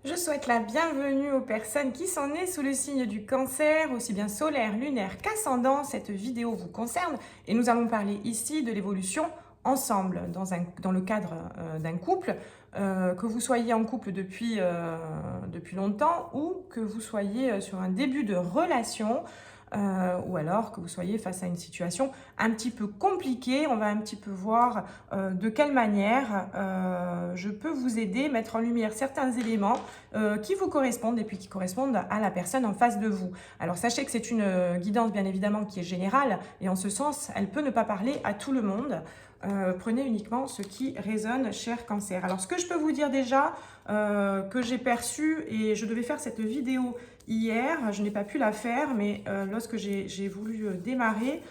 Je souhaite la bienvenue aux personnes qui sont nées sous le signe du cancer, aussi bien solaire, lunaire qu'ascendant. Cette vidéo vous concerne et nous allons parler ici de l'évolution ensemble dans le cadre d'un couple, que vous soyez en couple depuis longtemps ou que vous soyez sur un début de relation. Ou alors que vous soyez face à une situation un petit peu compliquée. On va un petit peu voir de quelle manière je peux vous aider, mettre en lumière certains éléments qui vous correspondent et puis qui correspondent à la personne en face de vous. Alors sachez que c'est une guidance bien évidemment qui est générale et en ce sens, elle peut ne pas parler à tout le monde. Prenez uniquement ce qui résonne, cher cancer. Alors ce que je peux vous dire déjà, que j'ai perçu, et je devais faire cette vidéo hier, je n'ai pas pu la faire, mais lorsque j'ai voulu démarrer,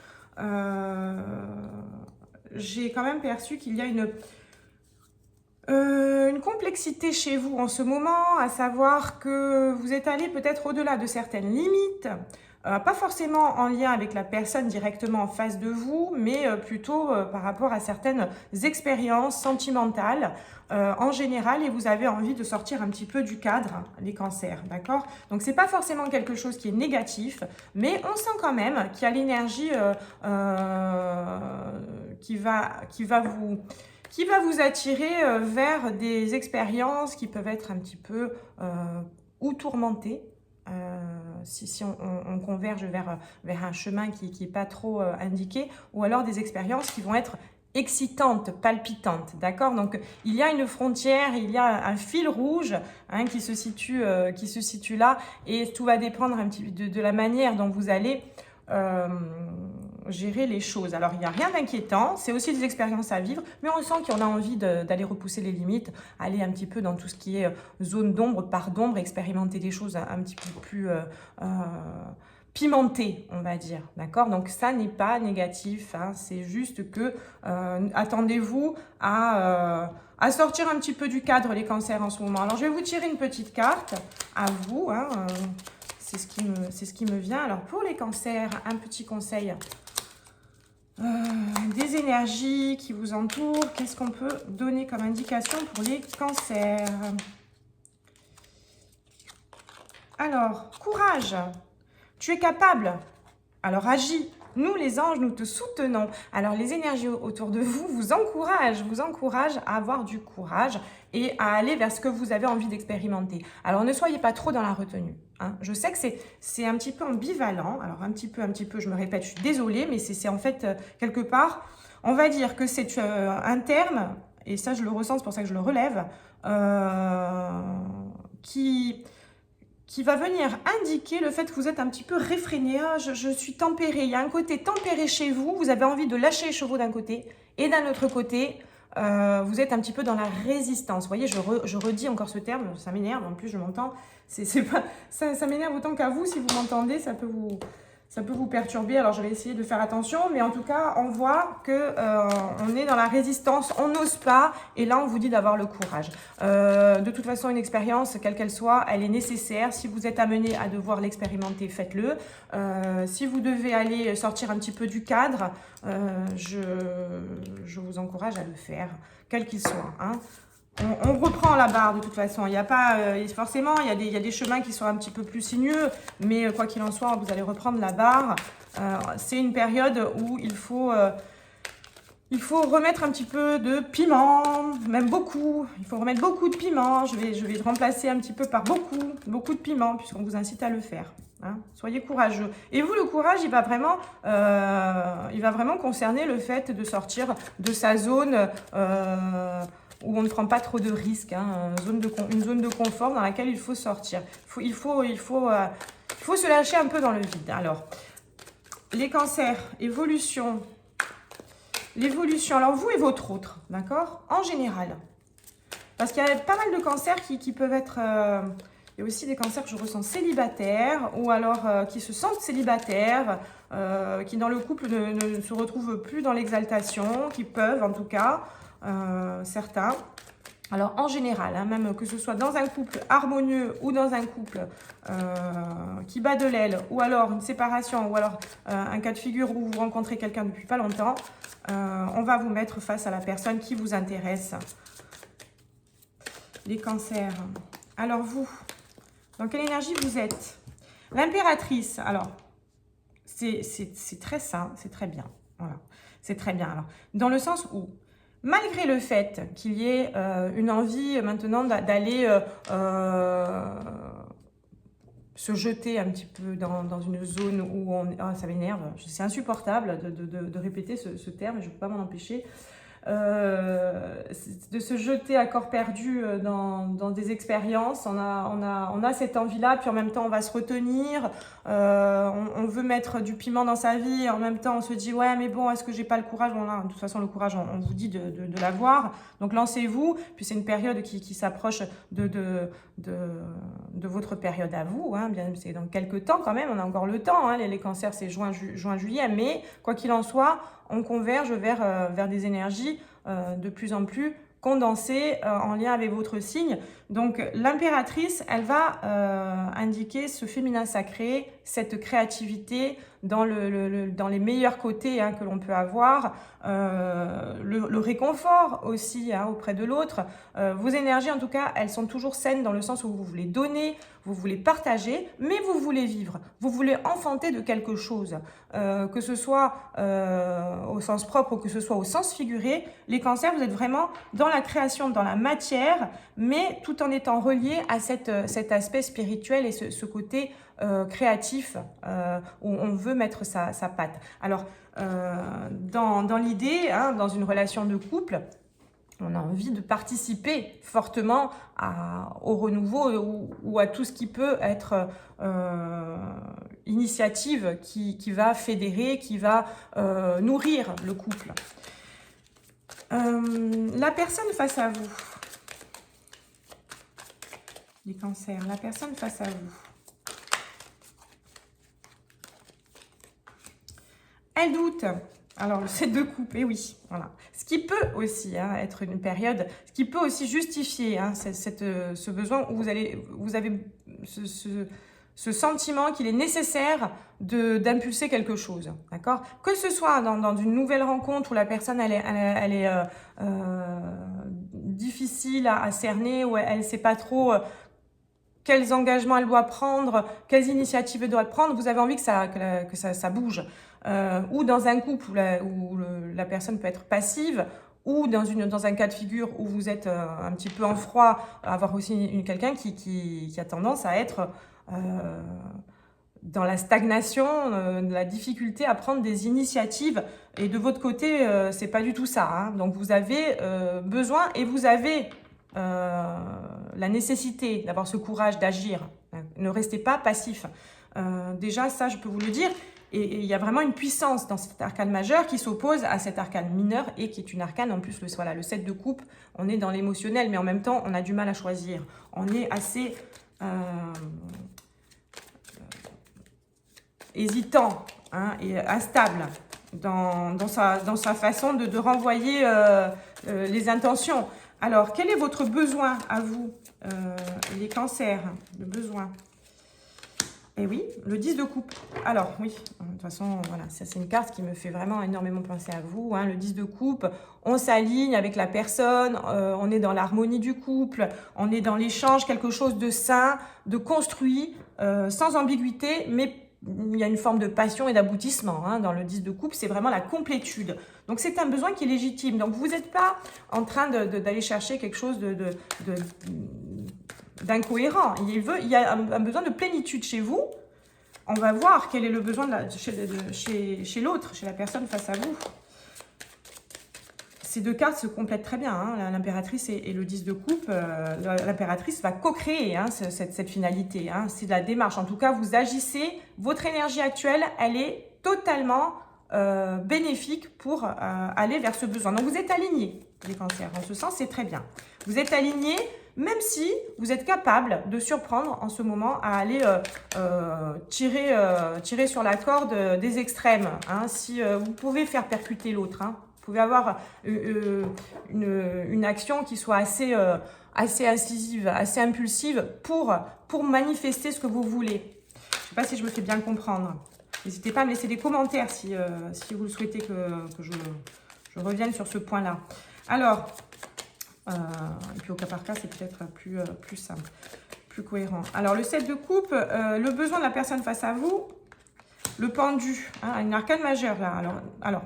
j'ai quand même perçu qu'il y a une complexité chez vous en ce moment, à savoir que vous êtes allé peut-être au-delà de certaines limites, pas forcément en lien avec la personne directement en face de vous, mais plutôt par rapport à certaines expériences sentimentales en général, et vous avez envie de sortir un petit peu du cadre, les cancers, d'accord? Donc c'est pas forcément quelque chose qui est négatif, mais on sent quand même qu'il y a l'énergie qui va vous attirer vers des expériences qui peuvent être un petit peu ou tourmentées, si on converge vers un chemin qui n'est pas trop indiqué, ou alors des expériences qui vont être excitantes, palpitantes, d'accord? Donc il y a une frontière, il y a un fil rouge qui se situe là, et tout va dépendre un petit peu de la manière dont vous allez gérer les choses. Alors, il n'y a rien d'inquiétant, c'est aussi des expériences à vivre, mais on sent qu'on a envie d'aller repousser les limites, aller un petit peu dans tout ce qui est zone d'ombre, part d'ombre, expérimenter des choses un petit peu plus pimentées, on va dire, d'accord? Donc, ça n'est pas négatif, c'est juste que attendez-vous à sortir un petit peu du cadre, les cancers, en ce moment. Alors, je vais vous tirer une petite carte à vous, c'est ce qui me vient. Alors, pour les cancers, un petit conseil. Des énergies qui vous entourent. Qu'est-ce qu'on peut donner comme indication pour les cancers? Alors, courage. Tu es capable. Alors, agis. Nous, les anges, nous te soutenons. Alors, les énergies autour de vous vous encouragent à avoir du courage et à aller vers ce que vous avez envie d'expérimenter. Alors, ne soyez pas trop dans la retenue. Je sais que c'est un petit peu ambivalent. Alors, un petit peu, je me répète, je suis désolée, mais c'est en fait, quelque part, on va dire que c'est un terme, et ça, je le ressens, c'est pour ça que je le relève, qui va venir indiquer le fait que vous êtes un petit peu réfréné. Je suis tempéré. Il y a un côté tempéré chez vous. Vous avez envie de lâcher les chevaux d'un côté. Et d'un autre côté, vous êtes un petit peu dans la résistance. Vous voyez, je redis encore ce terme. Ça m'énerve. En plus, je m'entends. Ça m'énerve autant qu'à vous. Si vous m'entendez, ça peut vous perturber. Alors, je vais essayer de faire attention. Mais en tout cas, on voit qu'on est dans la résistance. On n'ose pas. Et là, on vous dit d'avoir le courage. De toute façon, une expérience, quelle qu'elle soit, elle est nécessaire. Si vous êtes amené à devoir l'expérimenter, faites-le. Si vous devez aller sortir un petit peu du cadre, je vous encourage à le faire, quel qu'il soit. On reprend la barre de toute façon. Il n'y a pas forcément, il y a des chemins qui sont un petit peu plus sinueux, mais quoi qu'il en soit, vous allez reprendre la barre. C'est une période où il faut remettre un petit peu de piment, même beaucoup. Il faut remettre beaucoup de piment. Je vais remplacer un petit peu par beaucoup de piment, puisqu'on vous incite à le faire. Soyez courageux. Et vous, le courage, il va vraiment concerner le fait de sortir de sa zone où on ne prend pas trop de risques, une zone de confort dans laquelle il faut sortir. Il faut se lâcher un peu dans le vide. Alors, les cancers, évolution. L'évolution, alors vous et votre autre, d'accord? En général. Parce qu'il y a pas mal de cancers qui peuvent être... il y a aussi des cancers que je ressens célibataires, ou alors qui se sentent célibataires, qui dans le couple ne se retrouvent plus dans l'exaltation, qui peuvent en tout cas, certains. Alors en général, même que ce soit dans un couple harmonieux ou dans un couple qui bat de l'aile, ou alors une séparation, ou alors un cas de figure où vous rencontrez quelqu'un depuis pas longtemps, on va vous mettre face à la personne qui vous intéresse. Les cancers. Alors vous, dans quelle énergie vous êtes? L'impératrice, alors, c'est très sain, c'est très bien. Voilà, c'est très bien. Alors, dans le sens où, malgré le fait qu'il y ait une envie maintenant d'aller se jeter un petit peu dans une zone où on... Ah, ça m'énerve, c'est insupportable de répéter ce terme, je ne peux pas m'en empêcher. De se jeter à corps perdu dans des expériences. On a cette envie-là, puis en même temps on va se retenir, on veut mettre du piment dans sa vie, et en même temps on se dit ouais mais bon, est-ce que j'ai pas le courage? Bon là, de toute façon le courage on vous dit de l'avoir, donc lancez-vous, puis c'est une période qui s'approche de votre période à vous, hein. Bien, c'est dans quelques temps quand même, on a encore le temps, hein. Les cancers c'est juin, juillet, mais quoi qu'il en soit, on converge vers des énergies de plus en plus condensées en lien avec votre signe. Donc l'impératrice, elle va indiquer ce féminin sacré, cette créativité dans les meilleurs côtés hein, que l'on peut avoir, le réconfort aussi hein, auprès de l'autre. Vos énergies, en tout cas, elles sont toujours saines dans le sens où vous voulez donner, vous voulez partager, mais vous voulez vivre, vous voulez enfanter de quelque chose, que ce soit au sens propre ou que ce soit au sens figuré. Les cancers, vous êtes vraiment dans la création, dans la matière, mais tout en étant relié à cet aspect spirituel et ce côté créatif où on veut mettre sa patte. Alors, dans l'idée, hein, dans une relation de couple, on a envie de participer fortement au renouveau ou à tout ce qui peut être initiative qui va fédérer, qui va nourrir le couple. La personne face à vous, les cancers, la personne face à vous, elle doute. Alors, le 7 de coupe, et oui, voilà. Ce qui peut aussi hein, être une période, ce qui peut aussi justifier hein, ce besoin où vous avez ce sentiment qu'il est nécessaire d'impulser quelque chose, d'accord? Que ce soit dans une nouvelle rencontre où la personne, elle est difficile à cerner, où elle ne sait pas trop... quels engagements elle doit prendre, quelles initiatives elle doit prendre, vous avez envie que ça bouge. Ou dans un couple où la personne peut être passive, ou dans un cas de figure où vous êtes un petit peu en froid, avoir aussi quelqu'un qui a tendance à être dans la stagnation, la difficulté à prendre des initiatives. Et de votre côté, c'est pas du tout ça. Hein. Donc vous avez besoin et vous avez la nécessité d'avoir ce courage d'agir. Ne restez pas passif. Déjà, ça, je peux vous le dire. Et il y a vraiment une puissance dans cet arcane majeur qui s'oppose à cet arcane mineur et qui est une arcane, en plus, le 7 de coupe, on est dans l'émotionnel, mais en même temps, on a du mal à choisir. On est assez hésitant hein, et instable dans sa façon de renvoyer les intentions. Alors, quel est votre besoin à vous, les cancers, le besoin? Et oui, le 10 de coupe. Alors, oui, de toute façon, voilà, ça c'est une carte qui me fait vraiment énormément penser à vous. Hein, le 10 de coupe, on s'aligne avec la personne, on est dans l'harmonie du couple, on est dans l'échange, quelque chose de sain, de construit, sans ambiguïté, mais il y a une forme de passion et d'aboutissement. Hein, dans le 10 de coupe, c'est vraiment la complétude. Donc, c'est un besoin qui est légitime. Donc, vous n'êtes pas en train d'aller chercher quelque chose d'incohérent. Il y a un besoin de plénitude chez vous. On va voir quel est le besoin chez l'autre, chez la personne face à vous. Ces deux cartes se complètent très bien, hein, l'impératrice et le 10 de coupe. L'impératrice va co-créer hein, cette finalité. Hein, c'est de la démarche. En tout cas, vous agissez. Votre énergie actuelle, elle est totalement bénéfique pour aller vers ce besoin. Donc, vous êtes alignés, les cancers. En ce sens, c'est très bien. Vous êtes alignés, même si vous êtes capable de surprendre en ce moment à aller tirer sur la corde des extrêmes. Hein, si vous pouvez faire percuter l'autre, hein, vous pouvez avoir une action qui soit assez incisive, assez impulsive pour manifester ce que vous voulez. Je ne sais pas si je me fais bien comprendre. N'hésitez pas à me laisser des commentaires si vous souhaitez que je revienne sur ce point-là. Alors, Et puis au cas par cas, c'est peut-être plus simple, plus cohérent. Alors, le 7 de coupe, le besoin de la personne face à vous, le pendu, hein, une arcane majeure là. Alors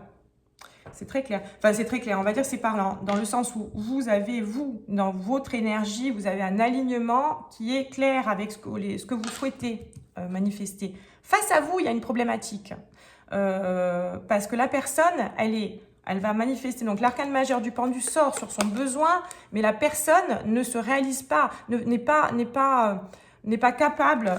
c'est très clair. Enfin, c'est très clair. On va dire c'est parlant. Dans le sens où vous avez, dans votre énergie, vous avez un alignement qui est clair avec ce que vous souhaitez manifester. Face à vous, il y a une problématique. Parce que la personne, elle va manifester. Donc, l'arcane majeur du pendu sort sur son besoin, mais la personne ne se réalise pas, n'est pas capable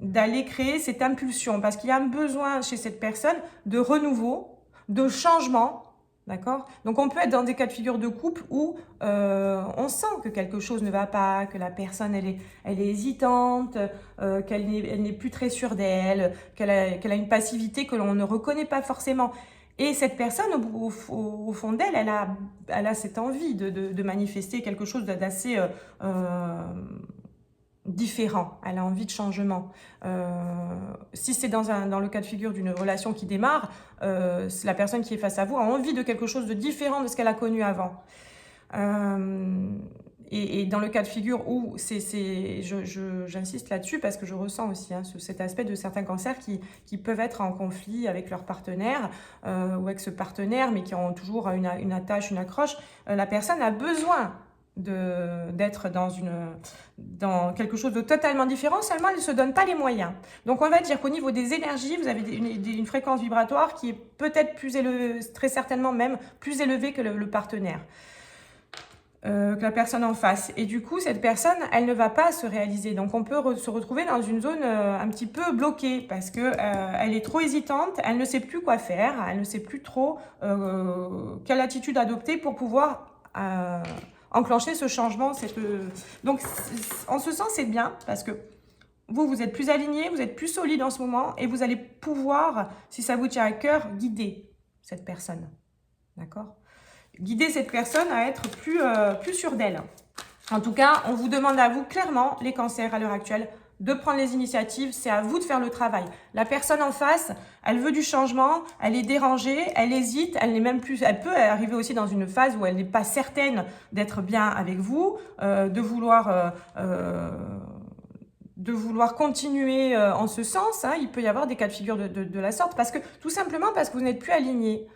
d'aller créer cette impulsion, parce qu'il y a un besoin chez cette personne de renouveau, de changement, d'accord? Donc, on peut être dans des cas de figure de couple où on sent que quelque chose ne va pas, que la personne, elle est hésitante, qu'elle n'est plus très sûre d'elle, qu'elle a une passivité que l'on ne reconnaît pas forcément. Et cette personne, au fond d'elle, elle a cette envie de manifester quelque chose d'assez différent, elle a envie de changement. Si c'est dans le cas de figure d'une relation qui démarre, la personne qui est face à vous a envie de quelque chose de différent de ce qu'elle a connu avant. Et dans le cas de figure où j'insiste là-dessus parce que je ressens aussi cet aspect de certains cancers qui peuvent être en conflit avec leur partenaire ou avec ce partenaire, mais qui ont toujours une attache, une accroche. La personne a besoin d'être dans quelque chose de totalement différent, seulement elle ne se donne pas les moyens. Donc on va dire qu'au niveau des énergies, vous avez une fréquence vibratoire qui est peut-être plus élevée, très certainement même plus élevée que le partenaire, que la personne en face. Et du coup, cette personne, elle ne va pas se réaliser. Donc on peut se retrouver dans une zone un petit peu bloquée parce que elle est trop hésitante, elle ne sait plus quoi faire, elle ne sait plus trop quelle attitude adopter pour pouvoir enclencher ce changement. Donc, en ce sens, c'est bien parce que vous êtes plus aligné, vous êtes plus solide en ce moment et vous allez pouvoir, si ça vous tient à cœur, guider cette personne. D'accord? Guider cette personne à être plus sûre d'elle. En tout cas, on vous demande à vous, clairement, les cancers à l'heure actuelle, de prendre les initiatives, c'est à vous de faire le travail. La personne en face, elle veut du changement, elle est dérangée, elle hésite, elle peut arriver aussi dans une phase où elle n'est pas certaine d'être bien avec vous, de vouloir continuer en ce sens. Il peut y avoir des cas de figure de la sorte, tout simplement parce que vous n'êtes plus aligné.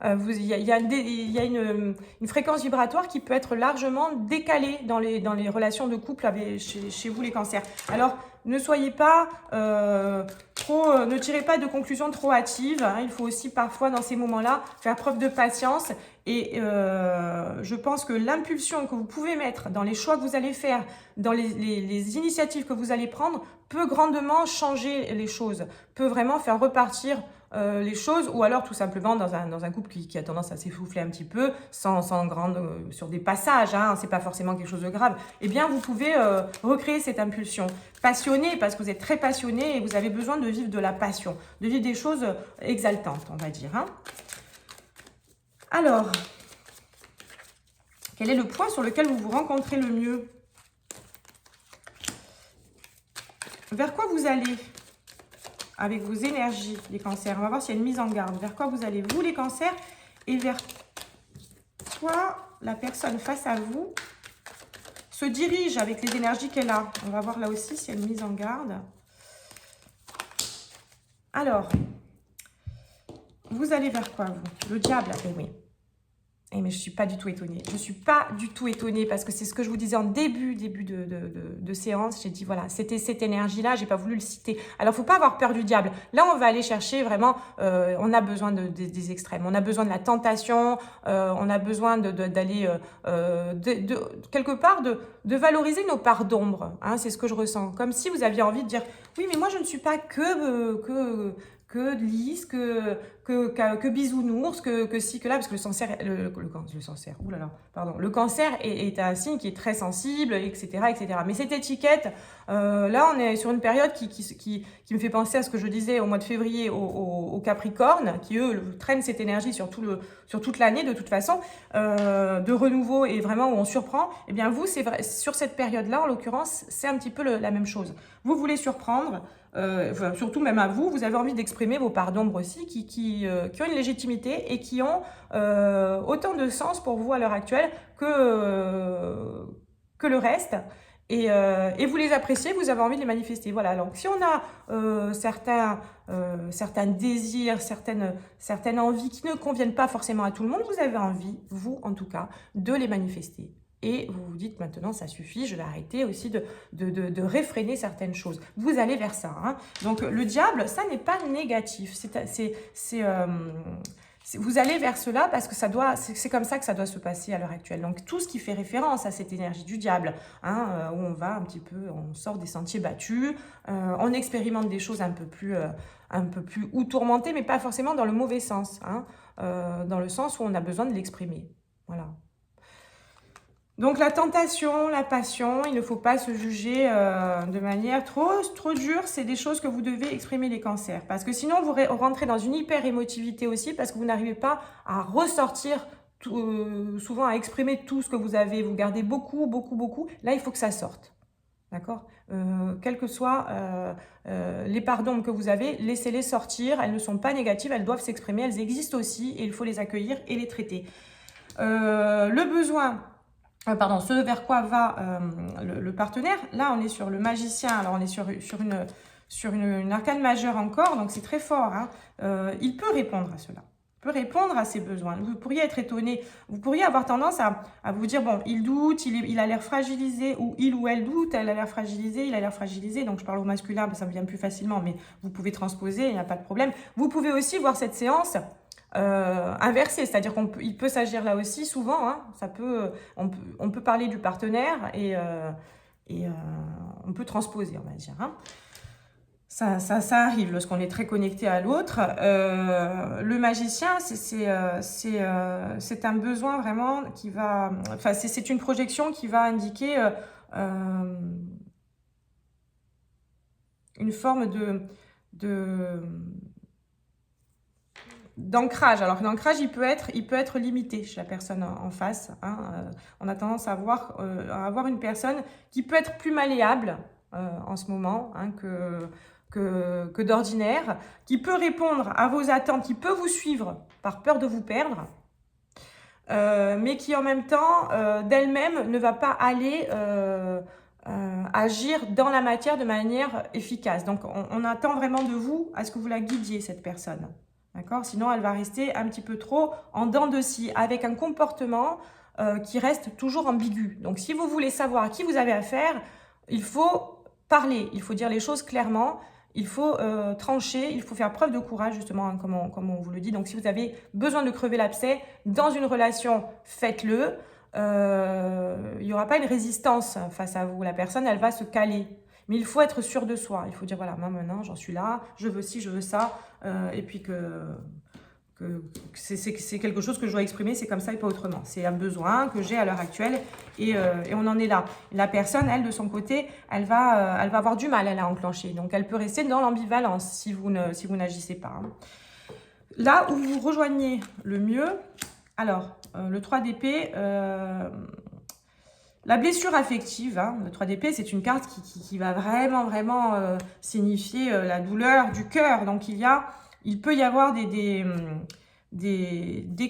Il y a une fréquence vibratoire qui peut être largement décalée dans les relations de couple chez vous les cancers. Alors, ne soyez pas ne tirez pas de conclusions trop hâtives. Il faut aussi parfois dans ces moments-là faire preuve de patience. Et je pense que l'impulsion que vous pouvez mettre dans les choix que vous allez faire, dans les initiatives que vous allez prendre, peut grandement changer les choses, peut vraiment faire repartir les choses, ou alors tout simplement dans un couple qui a tendance à s'essouffler un petit peu, sur des passages, c'est pas forcément quelque chose de grave, eh bien vous pouvez recréer cette impulsion. Passionné, parce que vous êtes très passionné et vous avez besoin de vivre de la passion, de vivre des choses exaltantes, on va dire. Alors, quel est le point sur lequel vous vous rencontrez le mieux? Vers quoi vous allez avec vos énergies, les cancers? On va voir s'il y a une mise en garde. Vers quoi vous allez, vous, les cancers? Et vers quoi la personne face à vous se dirige avec les énergies qu'elle a? On va voir là aussi s'il y a une mise en garde. Alors, vous allez vers quoi, vous? Le diable, oui. Mais je ne suis pas du tout étonnée. Je ne suis pas du tout étonnée parce que c'est ce que je vous disais en début de séance. J'ai dit, voilà, c'était cette énergie-là, je n'ai pas voulu le citer. Alors, il ne faut pas avoir peur du diable. Là, on va aller chercher vraiment, on a besoin des extrêmes. On a besoin de la tentation, on a besoin d'aller, quelque part, de valoriser nos parts d'ombre. C'est ce que je ressens. Comme si vous aviez envie de dire, oui, mais moi, je ne suis pas que lisse, que bisounours, que ci, que là, parce que le cancer est un signe qui est très sensible, etc., etc. Mais cette étiquette, là, on est sur une période qui me fait penser à ce que je disais au mois de février au Capricorne, qui, eux, traînent cette énergie sur toute l'année, de toute façon, de renouveau, et vraiment où on surprend. Eh bien, vous, c'est vrai, sur cette période-là, en l'occurrence, c'est un petit peu la même chose. Vous voulez surprendre, enfin, surtout même à vous, vous avez envie d'exprimer vos parts d'ombre aussi qui ont une légitimité et qui ont autant de sens pour vous à l'heure actuelle que le reste. Et vous les appréciez, vous avez envie de les manifester. Voilà, donc si on a certains désirs, certaines envies qui ne conviennent pas forcément à tout le monde, vous avez envie, vous en tout cas, de les manifester. Et vous vous dites maintenant, ça suffit, je vais arrêter aussi de réfréner certaines choses. Vous allez vers ça. Hein. Donc le diable, ça n'est pas négatif. Vous allez vers cela parce que c'est comme ça que ça doit se passer à l'heure actuelle. Donc tout ce qui fait référence à cette énergie du diable, hein, où on va un petit peu, on sort des sentiers battus, on expérimente des choses un peu plus ou tourmentées, mais pas forcément dans le mauvais sens, hein, dans le sens où on a besoin de l'exprimer. Voilà. Donc la tentation, la passion, il ne faut pas se juger de manière trop dure. C'est des choses que vous devez exprimer les cancers. Parce que sinon, vous rentrez dans une hyper-émotivité aussi parce que vous n'arrivez pas à ressortir, souvent à exprimer tout ce que vous avez. Vous gardez beaucoup, beaucoup, beaucoup. Là, il faut que ça sorte. D'accord, quelles que soient les parts d'ombre que vous avez, laissez-les sortir. Elles ne sont pas négatives, elles doivent s'exprimer. Elles existent aussi et il faut les accueillir et les traiter. Le besoin... pardon, ce vers quoi va le partenaire. Là, on est sur le magicien. Alors, on est sur une arcane majeure encore. Donc, c'est très fort. Hein. Il peut répondre à cela. Il peut répondre à ses besoins. Vous pourriez être étonné. Vous pourriez avoir tendance à vous dire, bon, il doute, il a l'air fragilisé. Ou il ou elle doute, elle a l'air fragilisée, il a l'air fragilisé. Donc, je parle au masculin, ça me vient plus facilement. Mais vous pouvez transposer, il n'y a pas de problème. Vous pouvez aussi voir cette séance... inversé, c'est-à-dire qu'il peut s'agir là aussi souvent, hein, on peut parler du partenaire et on peut transposer, on va dire. Hein. Ça arrive lorsqu'on est très connecté à l'autre. Le magicien, c'est un besoin vraiment qui va... Enfin, c'est une projection qui va indiquer une forme d'ancrage. Alors l'ancrage, il peut être limité chez la personne en face. Hein. On a tendance à avoir une personne qui peut être plus malléable en ce moment hein, que d'ordinaire, qui peut répondre à vos attentes, qui peut vous suivre par peur de vous perdre, mais qui en même temps, d'elle-même, ne va pas aller agir dans la matière de manière efficace. Donc on attend vraiment de vous à ce que vous la guidiez, cette personne. D'accord? Sinon, elle va rester un petit peu trop en dents de scie, avec un comportement qui reste toujours ambigu. Donc, si vous voulez savoir à qui vous avez affaire, il faut parler, il faut dire les choses clairement, il faut trancher, il faut faire preuve de courage, justement, hein, comme on vous le dit. Donc, si vous avez besoin de crever l'abcès dans une relation, faites-le. Il n'y aura pas une résistance face à vous. La personne, elle va se caler. Mais il faut être sûr de soi. Il faut dire, voilà, moi maintenant, j'en suis là, je veux ci, je veux ça. Et puis que c'est quelque chose que je dois exprimer, c'est comme ça et pas autrement. C'est un besoin que j'ai à l'heure actuelle et on en est là. La personne, elle, de son côté, elle va avoir du mal à enclencher. Donc, elle peut rester dans l'ambivalence si vous n'agissez pas. Hein. Là où vous rejoignez le mieux, alors, le 3 d'épée... la blessure affective, hein, le 3 d'épée, c'est une carte qui va vraiment signifier la douleur du cœur. Donc, il peut y avoir des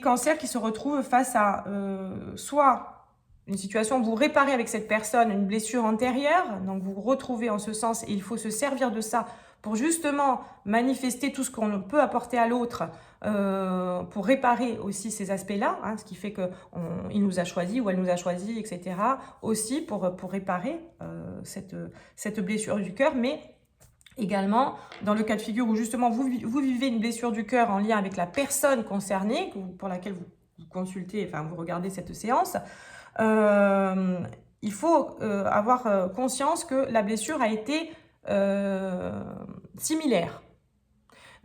cancers qui se retrouvent face à soit une situation où vous réparez avec cette personne une blessure antérieure, donc vous vous retrouvez en ce sens et il faut se servir de ça pour justement manifester tout ce qu'on peut apporter à l'autre, pour réparer aussi ces aspects-là, hein, ce qui fait qu'il nous a choisi ou elle nous a choisi, etc. Aussi pour réparer cette blessure du cœur, mais également dans le cas de figure où justement vous vivez une blessure du cœur en lien avec la personne concernée, pour laquelle vous consultez, enfin vous regardez cette séance, il faut avoir conscience que la blessure a été similaire.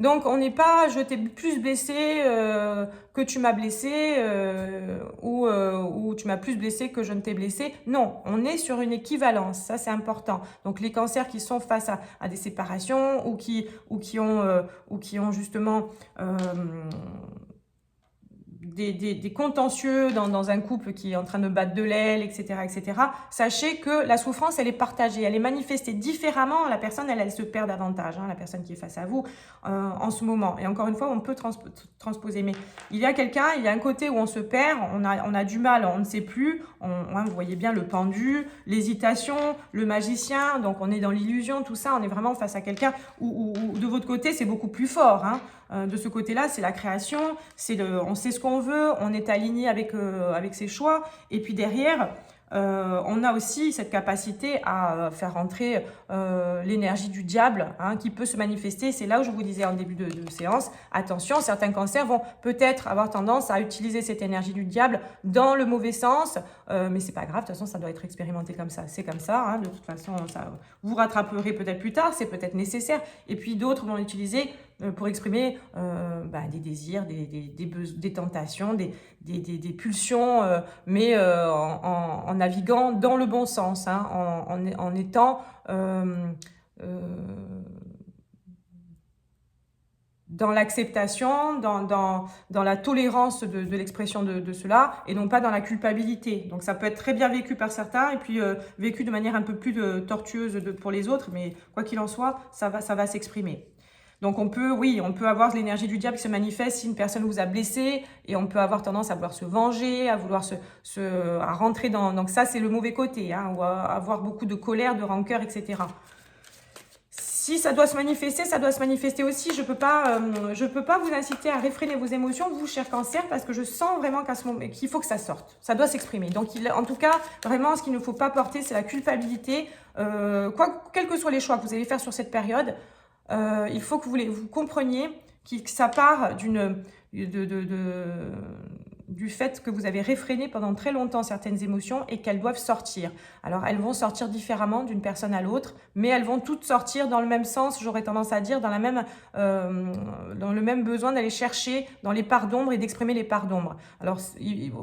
Donc, on n'est pas « je t'ai plus blessé que tu m'as blessé ou tu m'as plus blessé que je ne t'ai blessé ». Non, on est sur une équivalence, ça c'est important. Donc, les cancers qui sont face à des séparations ou qui ont justement des contentieux dans un couple qui est en train de battre de l'aile, etc., etc., sachez que la souffrance, elle est partagée, elle est manifestée différemment. La personne, elle se perd davantage, hein, la personne qui est face à vous en ce moment. Et encore une fois, on peut transposer. Mais il y a quelqu'un, il y a un côté où on se perd, on a du mal, on ne sait plus. Vous voyez bien le pendu, l'hésitation, le magicien. Donc, on est dans l'illusion, tout ça. On est vraiment face à quelqu'un où de votre côté, c'est beaucoup plus fort, hein. De ce côté-là, c'est la création, on sait ce qu'on veut, on est aligné avec ses choix. Et puis derrière, on a aussi cette capacité à faire rentrer l'énergie du diable, hein, qui peut se manifester. C'est là où je vous disais en début de séance, attention, certains cancers vont peut-être avoir tendance à utiliser cette énergie du diable dans le mauvais sens, mais c'est pas grave, de toute façon, ça doit être expérimenté comme ça. C'est comme ça, hein, de toute façon, ça, vous rattraperez peut-être plus tard, c'est peut-être nécessaire. Et puis d'autres vont l'utiliser pour exprimer des désirs, des tentations, des pulsions, mais en naviguant dans le bon sens, hein, en étant dans l'acceptation, dans la tolérance de l'expression de cela, et non pas dans la culpabilité. Donc ça peut être très bien vécu par certains, et puis vécu de manière un peu plus tortueuse pour les autres, mais quoi qu'il en soit, ça va s'exprimer. Donc on peut avoir l'énergie du diable qui se manifeste si une personne vous a blessé, et on peut avoir tendance à vouloir se venger, à vouloir à rentrer dans... Donc ça, c'est le mauvais côté, hein, ou à avoir beaucoup de colère, de rancœur, etc. Si ça doit se manifester aussi. Je peux pas vous inciter à réfréner vos émotions, vous, cher cancer, parce que je sens vraiment qu'à ce moment, qu'il faut que ça sorte. Ça doit s'exprimer. Donc, en tout cas, vraiment, ce qu'il ne faut pas porter, c'est la culpabilité. Quels que soient les choix que vous allez faire sur cette période, il faut que vous compreniez que ça part du fait que vous avez réfréné pendant très longtemps certaines émotions et qu'elles doivent sortir. Alors, elles vont sortir différemment d'une personne à l'autre, mais elles vont toutes sortir dans le même sens, j'aurais tendance à dire, dans le même besoin d'aller chercher dans les parts d'ombre et d'exprimer les parts d'ombre. Alors,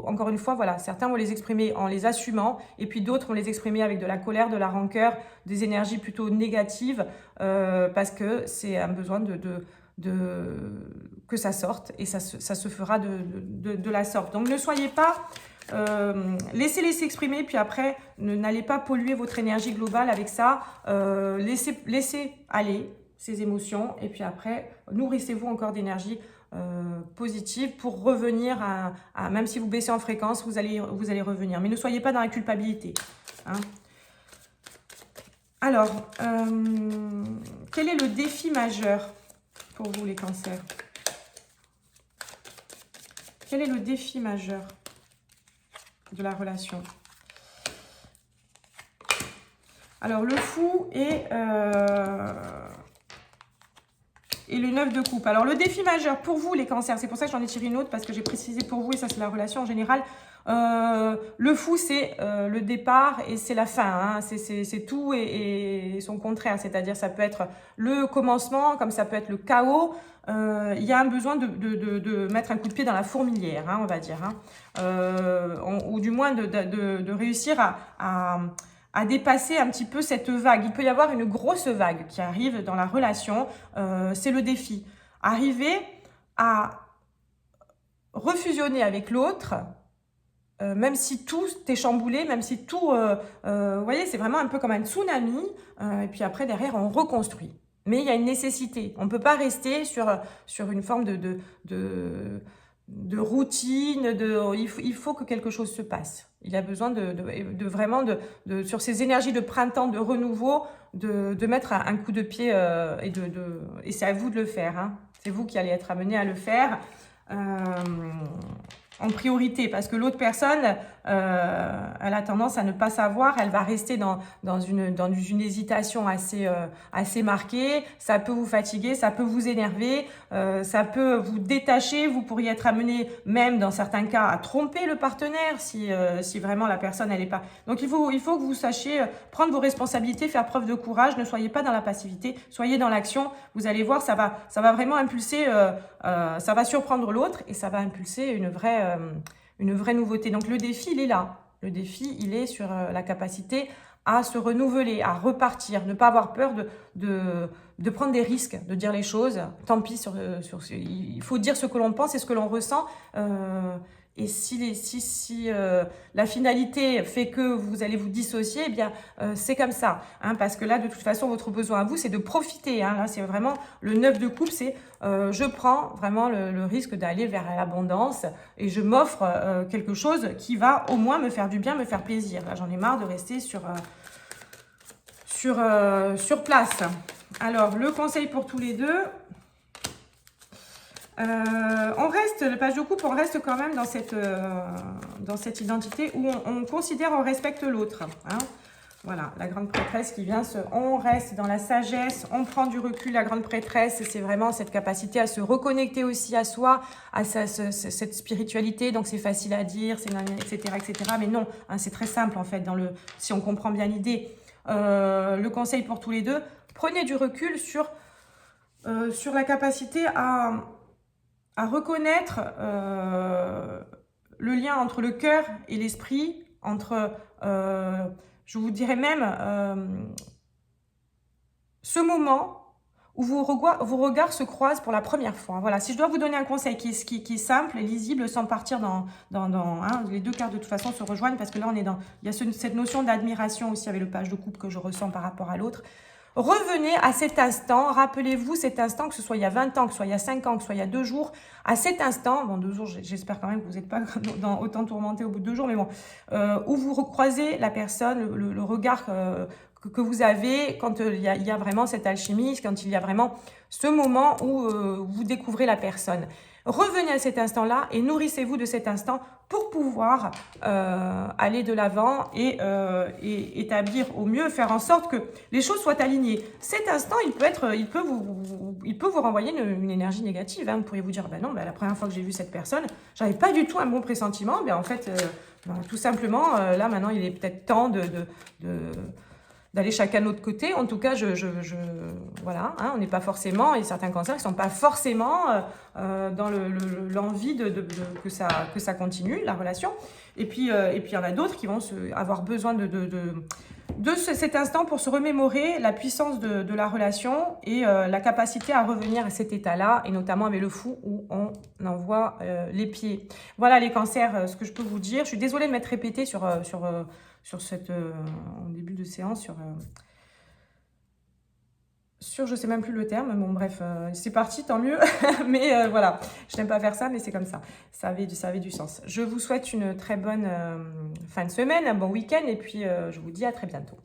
encore une fois, voilà, certains vont les exprimer en les assumant, et puis d'autres vont les exprimer avec de la colère, de la rancœur, des énergies plutôt négatives, parce que c'est un besoin que ça sorte, et ça se fera de la sorte. Donc ne soyez pas, laissez-les s'exprimer, puis après n'allez pas polluer votre énergie globale avec ça, laissez aller ces émotions, et puis après nourrissez-vous encore d'énergie positive pour revenir même si vous baissez en fréquence, vous allez revenir, mais ne soyez pas dans la culpabilité, hein. Alors, quel est le défi majeur pour vous, les cancers? Quel est le défi majeur de la relation? Alors, le fou et le 9 de coupe. Alors, le défi majeur pour vous, les cancers, c'est pour ça que j'en ai tiré une autre, parce que j'ai précisé pour vous, et ça, c'est la relation en général. Le fou, c'est le départ et c'est la fin, hein. C'est tout et son contraire, c'est-à-dire ça peut être le commencement comme ça peut être le chaos. Il y a un besoin de mettre un coup de pied dans la fourmilière, hein, on va dire, hein. Ou du moins de réussir à dépasser un petit peu cette vague. Il peut y avoir une grosse vague qui arrive dans la relation, c'est le défi. Arriver à refusionner avec l'autre, même si tout est chamboulé, même si tout... vous voyez, c'est vraiment un peu comme un tsunami, et puis après, derrière, on reconstruit. Mais il y a une nécessité. On ne peut pas rester sur une forme de routine, il faut que quelque chose se passe. Il y a besoin vraiment sur ces énergies de printemps, de renouveau, de mettre un coup de pied, et c'est à vous de le faire, hein. C'est vous qui allez être amené à le faire. En priorité, parce que l'autre personne, elle a tendance à ne pas savoir, elle va rester dans une hésitation assez marquée, ça peut vous fatiguer, ça peut vous énerver, ça peut vous détacher, vous pourriez être amené même dans certains cas à tromper le partenaire si vraiment la personne elle est pas... Donc il faut que vous sachiez prendre vos responsabilités, faire preuve de courage, ne soyez pas dans la passivité, soyez dans l'action, vous allez voir, ça va vraiment impulser, ça va surprendre l'autre et ça va impulser une vraie nouveauté. Donc le défi, il est là. Le défi, il est sur la capacité à se renouveler, à repartir, ne pas avoir peur de prendre des risques, de dire les choses. Tant pis, il faut dire ce que l'on pense et ce que l'on ressent. Et si la finalité fait que vous allez vous dissocier, eh bien, c'est comme ça. Hein, parce que là, de toute façon, votre besoin à vous, c'est de profiter. Hein, là, c'est vraiment le 9 de coupe, c'est je prends vraiment le risque d'aller vers l'abondance et je m'offre quelque chose qui va au moins me faire du bien, me faire plaisir. Là, j'en ai marre de rester sur place. Alors, le conseil pour tous les deux. On reste, le page de coupe, on reste quand même dans cette identité où on considère, on respecte l'autre. Hein. Voilà, la grande prêtresse qui vient on reste dans la sagesse, on prend du recul. La grande prêtresse, c'est vraiment cette capacité à se reconnecter aussi à soi, à cette spiritualité. Donc, c'est facile à dire, etc., etc. Mais non, hein, c'est très simple en fait, si on comprend bien l'idée. Le conseil pour tous les deux, prenez du recul sur la capacité à reconnaître le lien entre le cœur et l'esprit, entre, je vous dirais même, ce moment où vos regards se croisent pour la première fois. Voilà, si je dois vous donner un conseil qui est simple et lisible, sans partir hein, les deux cartes de toute façon se rejoignent, parce que là, il y a cette notion d'admiration aussi avec le page de coupe que je ressens par rapport à l'autre. Revenez à cet instant, rappelez-vous cet instant, que ce soit il y a 20 ans, que ce soit il y a 5 ans, que ce soit il y a 2 jours, à cet instant, bon 2 jours, j'espère quand même que vous n'êtes pas autant tourmenté au bout de 2 jours, mais bon, où vous recroisez la personne, le regard que vous avez quand il y a vraiment cette alchimie, quand il y a vraiment ce moment où vous découvrez la personne. Revenez à cet instant-là et nourrissez-vous de cet instant pour pouvoir aller de l'avant et établir au mieux, faire en sorte que les choses soient alignées. Cet instant, il peut vous renvoyer une énergie négative. Hein. Vous pourriez vous dire, ben non, la première fois que j'ai vu cette personne, j'avais pas du tout un bon pressentiment. Ben en fait, tout simplement, là maintenant, il est peut-être temps d'aller chacun de l'autre côté. En tout cas, voilà, hein, on n'est pas forcément, et certains cancers ne sont pas forcément dans l'envie que ça continue, la relation. Et puis, il y en a d'autres qui vont avoir besoin de cet instant pour se remémorer la puissance de la relation et la capacité à revenir à cet état-là, et notamment avec le fou où on envoie les pieds. Voilà les cancers, ce que je peux vous dire. Je suis désolée de m'être répétée sur en début de séance, je sais même plus le terme, bon bref, c'est parti, tant mieux, mais voilà, je n'aime pas faire ça, mais c'est comme ça, ça avait du sens. Je vous souhaite une très bonne fin de semaine, un bon week-end, et puis je vous dis à très bientôt.